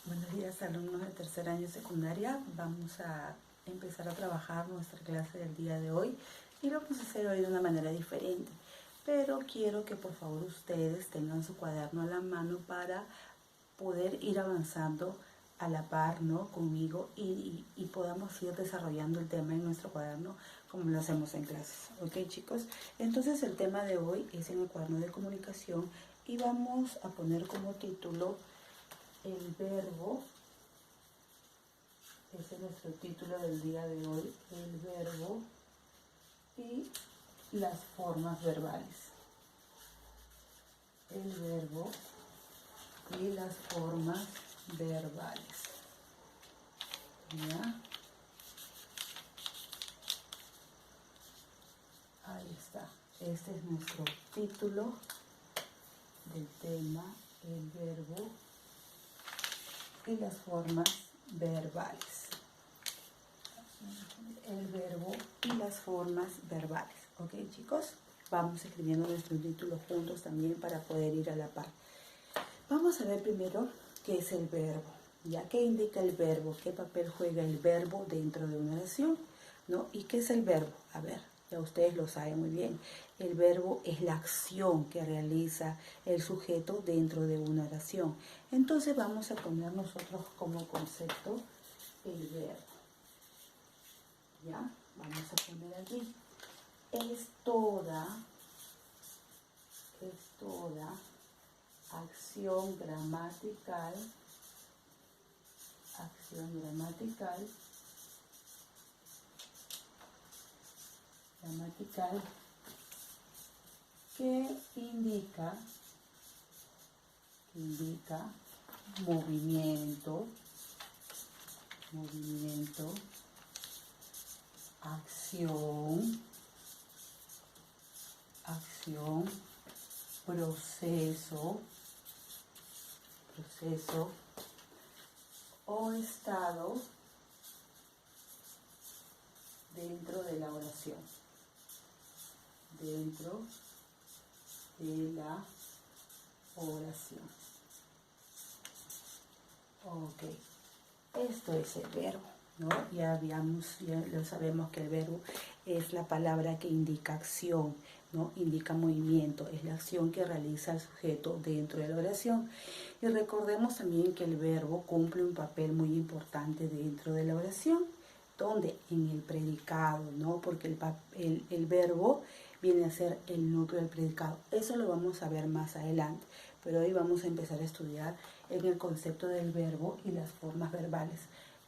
Buenos días alumnos de tercer año secundaria. Vamos a empezar a trabajar nuestra clase del día de hoy y lo vamos a hacer hoy de una manera diferente. Pero quiero que por favor ustedes tengan su cuaderno a la mano para poder ir avanzando a la par, ¿no?, conmigo y podamos ir desarrollando el tema en nuestro cuaderno como lo hacemos en clases. ¿Ok, chicos? Entonces el tema de hoy es en el cuaderno de comunicación y vamos a poner como título el verbo. Ese es nuestro título del día de hoy, el verbo y las formas verbales. El verbo y las formas verbales. ¿Ya? Ahí está. Este es nuestro título del tema, el verbo y las formas verbales. El verbo y las formas verbales. ¿Ok, chicos? Vamos escribiendo nuestro título juntos también para poder ir a la par. Vamos a ver primero qué es el verbo. ¿Ya? ¿Qué indica el verbo? ¿Qué papel juega el verbo dentro de una oración? ¿No? ¿Y qué es el verbo? A ver, ya ustedes lo saben muy bien. El verbo es la acción que realiza el sujeto dentro de una oración. Entonces vamos a poner nosotros como concepto el verbo. ¿Ya? Vamos a poner aquí. Es toda acción gramatical que indica movimiento, acción, proceso o estado dentro de la oración. Ok, esto es el verbo, ¿no? Ya lo sabemos que el verbo es la palabra que indica acción, ¿no? Indica movimiento, es la acción que realiza el sujeto dentro de la oración. Y recordemos también que el verbo cumple un papel muy importante dentro de la oración, donde en el predicado, ¿no? Porque el verbo viene a ser el núcleo del predicado. Eso lo vamos a ver más adelante, pero hoy vamos a empezar a estudiar en el concepto del verbo y las formas verbales.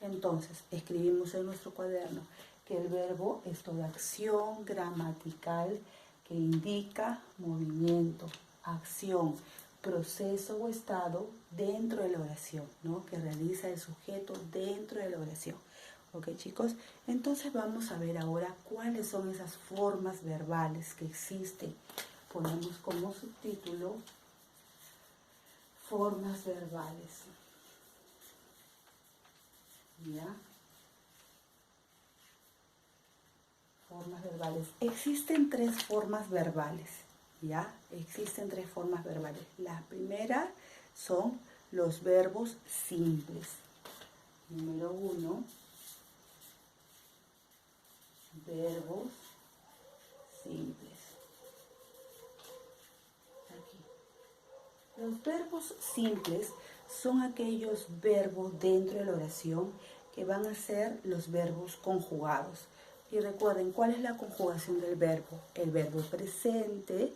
Entonces, escribimos en nuestro cuaderno que el verbo es toda acción gramatical que indica movimiento, acción, proceso o estado dentro de la oración, ¿no? Que realiza el sujeto dentro de la oración. ¿Ok, chicos? Entonces vamos a ver ahora cuáles son esas formas verbales que existen. Ponemos como subtítulo formas verbales. ¿Ya? Formas verbales. Existen tres formas verbales. ¿Ya? Existen tres formas verbales. La primera son los verbos simples. Número 1. Verbos simples. Aquí. Los verbos simples son aquellos verbos dentro de la oración que van a ser los verbos conjugados. Y recuerden, ¿cuál es la conjugación del verbo? El verbo presente,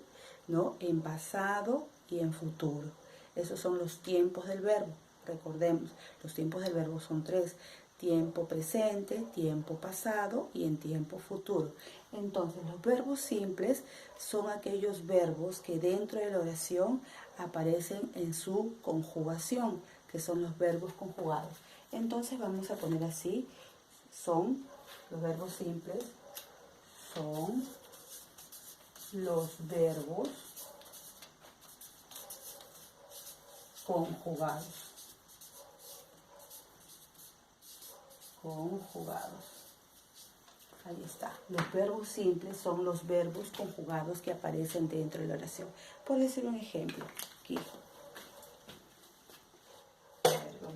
¿no?, en pasado y en futuro. Esos son los tiempos del verbo. Recordemos, los tiempos del verbo son tres: tiempo presente, tiempo pasado y en tiempo futuro. Entonces, los verbos simples son aquellos verbos que dentro de la oración aparecen en su conjugación, que son los verbos conjugados. Entonces, vamos a poner así: los verbos simples son los verbos conjugados. Ahí está. Los verbos simples son los verbos conjugados que aparecen dentro de la oración. Por decir un ejemplo, aquí.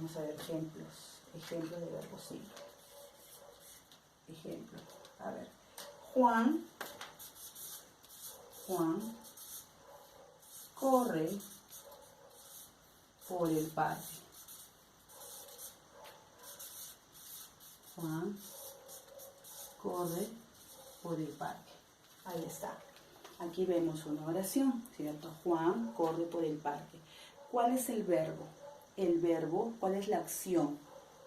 Vamos a ver ejemplos de verbos simples. Ejemplo, a ver, Juan corre por el parque. Juan corre por el parque. Ahí está. Aquí vemos una oración, ¿cierto? Juan corre por el parque. ¿Cuál es el verbo? El verbo, ¿cuál es la acción?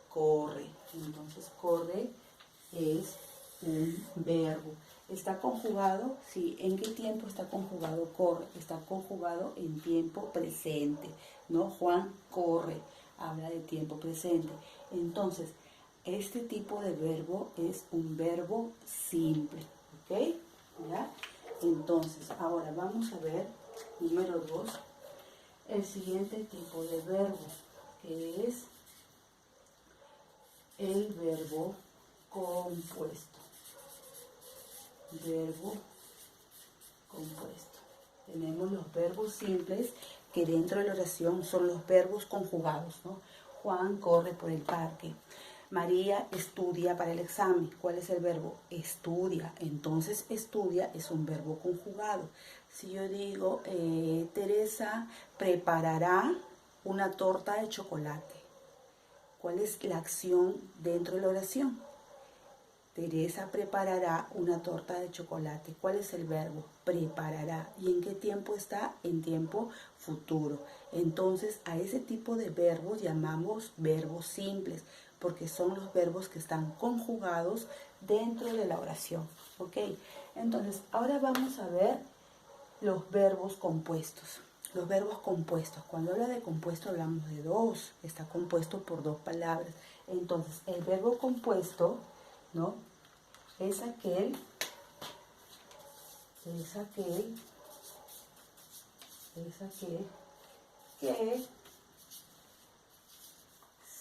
Corre. Entonces, corre es un verbo. ¿Está conjugado? Sí. ¿En qué tiempo está conjugado corre? Está conjugado en tiempo presente, ¿no? Juan corre. Habla de tiempo presente. Entonces, este tipo de verbo es un verbo simple, ¿ok? ¿Ya? Entonces, ahora vamos a ver, número 2, el siguiente tipo de verbo, que es el verbo compuesto. Verbo compuesto. Tenemos los verbos simples, que dentro de la oración son los verbos conjugados, ¿no? Juan corre por el parque. María estudia para el examen. ¿Cuál es el verbo? Estudia. Entonces, estudia es un verbo conjugado. Si yo digo, Teresa preparará una torta de chocolate. ¿Cuál es la acción dentro de la oración? Teresa preparará una torta de chocolate. ¿Cuál es el verbo? Preparará. ¿Y en qué tiempo está? En tiempo futuro. Entonces, a ese tipo de verbos llamamos verbos simples, porque son los verbos que están conjugados dentro de la oración. ¿Ok? Entonces, ahora vamos a ver los verbos compuestos. Los verbos compuestos. Cuando habla de compuesto hablamos de dos. Está compuesto por dos palabras. Entonces, el verbo compuesto, ¿no? Es aquel que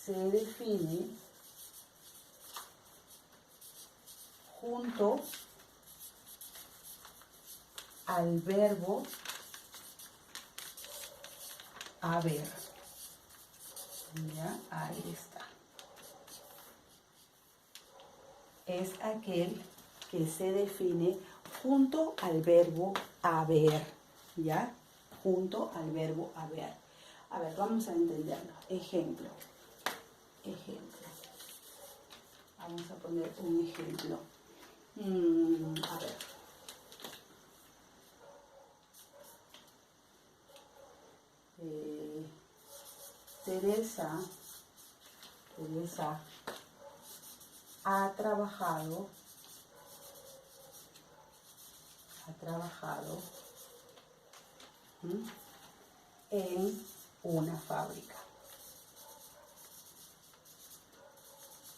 se define junto al verbo haber. Ya, ahí está. Es aquel que se define junto al verbo haber, ¿ya? Junto al verbo haber. A ver, vamos a entenderlo. Ejemplo. Vamos a poner un ejemplo. A ver. Teresa ha trabajado en una fábrica.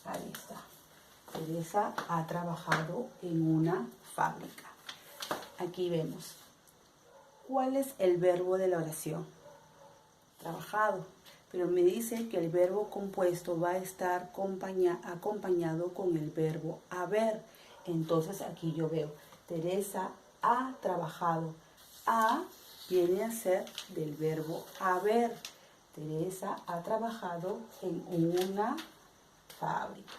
Ahí está. Teresa ha trabajado en una fábrica. Aquí vemos. ¿Cuál es el verbo de la oración? Trabajado. Pero me dice que el verbo compuesto va a estar acompañado con el verbo haber. Entonces aquí yo veo, Teresa ha trabajado. Ha viene a ser del verbo haber. Teresa ha trabajado en una fábrica.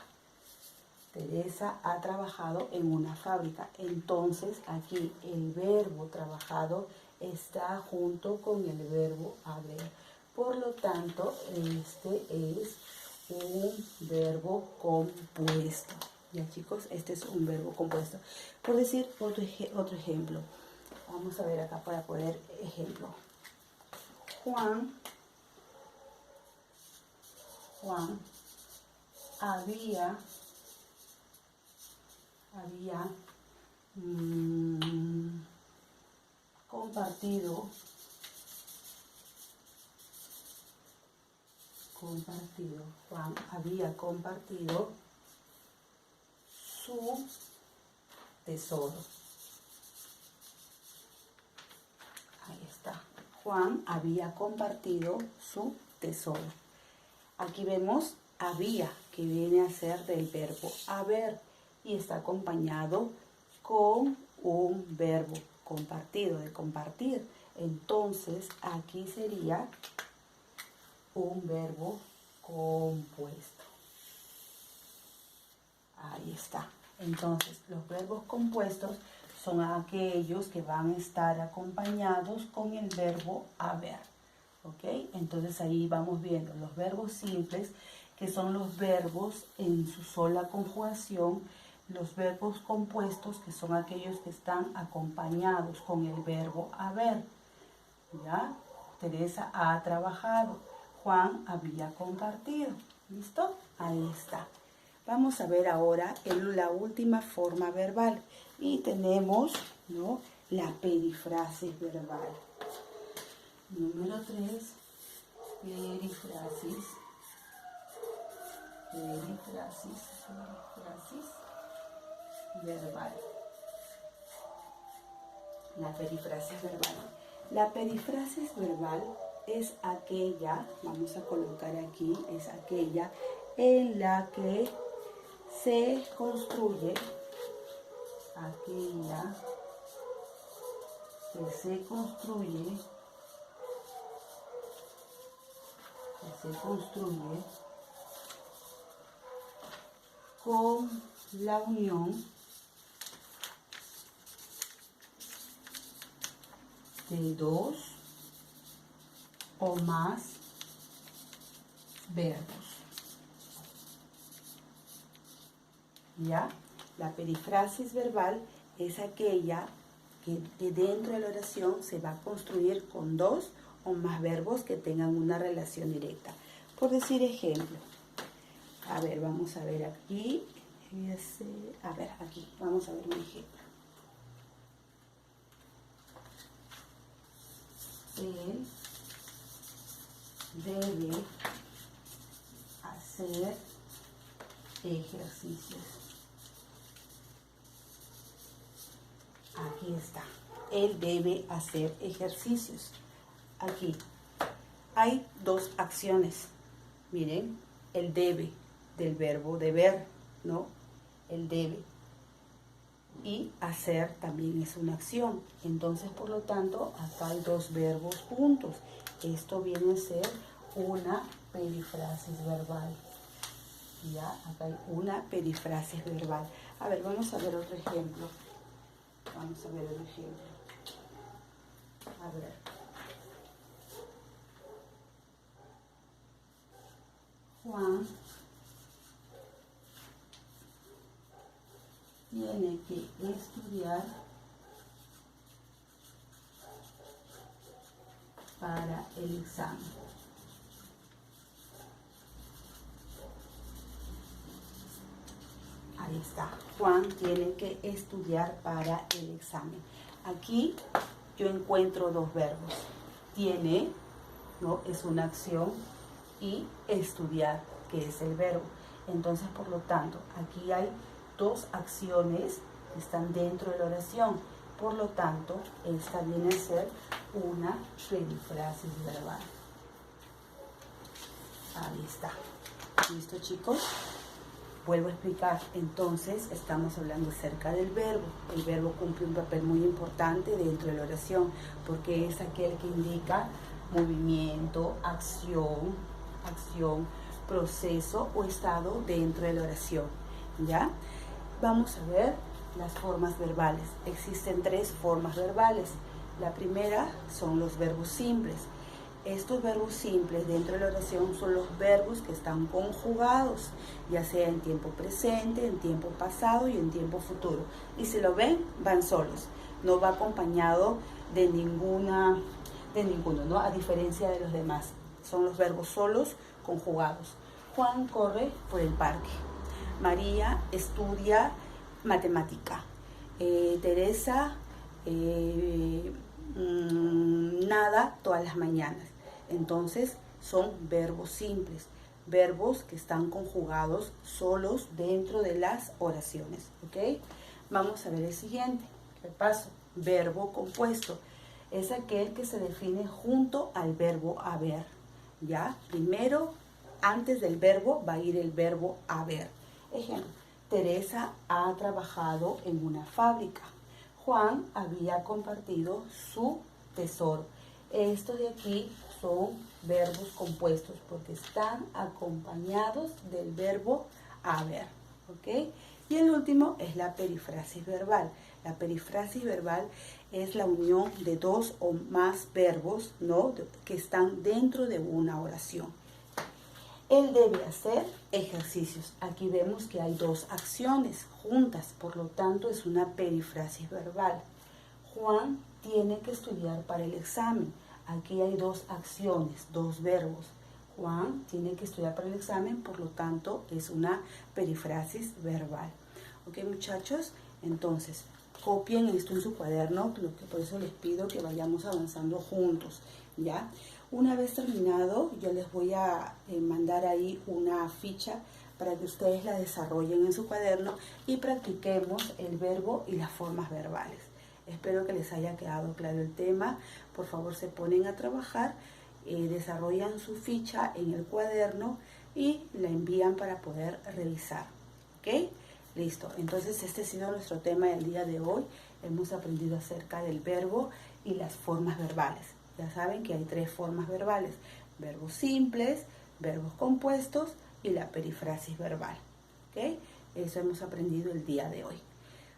Teresa ha trabajado en una fábrica. Entonces aquí el verbo trabajado está junto con el verbo haber. Por lo tanto, este es un verbo compuesto. Ya, chicos, este es un verbo compuesto. Por decir otro ejemplo. Vamos a ver acá para poner ejemplo. Juan había compartido Juan había compartido su tesoro. Ahí está. Juan había compartido su tesoro. Aquí vemos había, que viene a ser del verbo haber y está acompañado con un verbo compartido, de compartir. Entonces, aquí sería un verbo compuesto. Ahí está. Entonces, los verbos compuestos son aquellos que van a estar acompañados con el verbo haber. ¿Ok? Entonces ahí vamos viendo los verbos simples, que son los verbos en su sola conjugación, los verbos compuestos, que son aquellos que están acompañados con el verbo haber. ¿Ya? Teresa ha trabajado, Juan había compartido. ¿Listo? Ahí está. Vamos a ver ahora la última forma verbal. Y tenemos, ¿no?, la perifrasis verbal. Número 3, perifrasis verbal. La perifrasis verbal. La perifrasis verbal es aquella, vamos a colocar aquí, es aquella en la que se construye, con la unión de dos o más verbos. ¿Ya? La perifrasis verbal es aquella que dentro de la oración se va a construir con dos o más verbos que tengan una relación directa. Por decir ejemplo, a ver, vamos a ver aquí, aquí, vamos a ver un ejemplo. Él debe hacer ejercicios. Aquí está. Él debe hacer ejercicios. Aquí hay dos acciones. Miren, el debe del verbo deber, ¿no? El debe. Y hacer también es una acción. Entonces, por lo tanto, acá hay dos verbos juntos. Esto viene a ser una perifrasis verbal. Ya, acá hay una perifrasis verbal. A ver, vamos a ver otro ejemplo. A ver. Juan tiene que estudiar para el examen. Ahí está. Juan tiene que estudiar para el examen. Aquí yo encuentro dos verbos. Tiene, ¿no?, es una acción, y estudiar, que es el verbo. Entonces, por lo tanto, aquí hay dos acciones que están dentro de la oración. Por lo tanto, esta viene a ser una perifrasis verbal. Ahí está. ¿Listo, chicos? Vuelvo a explicar. Entonces, estamos hablando acerca del verbo. El verbo cumple un papel muy importante dentro de la oración, porque es aquel que indica movimiento, acción, proceso o estado dentro de la oración. ¿Ya? Vamos a ver las formas verbales. Existen tres formas verbales. La primera son los verbos simples. Estos verbos simples dentro de la oración son los verbos que están conjugados, ya sea en tiempo presente, en tiempo pasado y en tiempo futuro. Y si lo ven, van solos. No va acompañado de ninguno, ¿no? A diferencia de los demás. Son los verbos solos conjugados. Juan corre por el parque. María estudia matemática. Teresa nada todas las mañanas. Entonces son verbos simples, verbos que están conjugados solos dentro de las oraciones. ¿Ok? Vamos a ver el siguiente. Repaso. Verbo compuesto. Es aquel que se define junto al verbo haber. ¿Ya? Primero, antes del verbo va a ir el verbo haber. Ejemplo. Teresa ha trabajado en una fábrica. Juan había compartido su tesoro. Estos de aquí son verbos compuestos porque están acompañados del verbo haber, ¿ok? Y el último es la perifrasis verbal. La perifrasis verbal es la unión de dos o más verbos, ¿no?, que están dentro de una oración. Él debe hacer ejercicios. Aquí vemos que hay dos acciones juntas, por lo tanto es una perifrasis verbal. Juan tiene que estudiar para el examen. Aquí hay dos acciones, dos verbos. Juan tiene que estudiar para el examen, por lo tanto es una perifrasis verbal. Ok, muchachos, entonces copien esto en su cuaderno, por eso les pido que vayamos avanzando juntos, ¿ya? Una vez terminado, yo les voy a mandar ahí una ficha para que ustedes la desarrollen en su cuaderno y practiquemos el verbo y las formas verbales. Espero que les haya quedado claro el tema. Por favor, se ponen a trabajar, desarrollan su ficha en el cuaderno y la envían para poder revisar, ¿ok? Listo, entonces este ha sido nuestro tema del día de hoy. Hemos aprendido acerca del verbo y las formas verbales. Ya saben que hay tres formas verbales: verbos simples, verbos compuestos y la perifrasis verbal. ¿Ok? Eso hemos aprendido el día de hoy.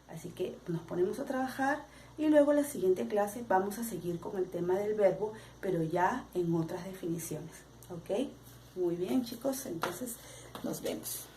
Así que nos ponemos a trabajar y luego en la siguiente clase vamos a seguir con el tema del verbo, pero ya en otras definiciones. ¿Ok? Muy bien, chicos, entonces nos vemos.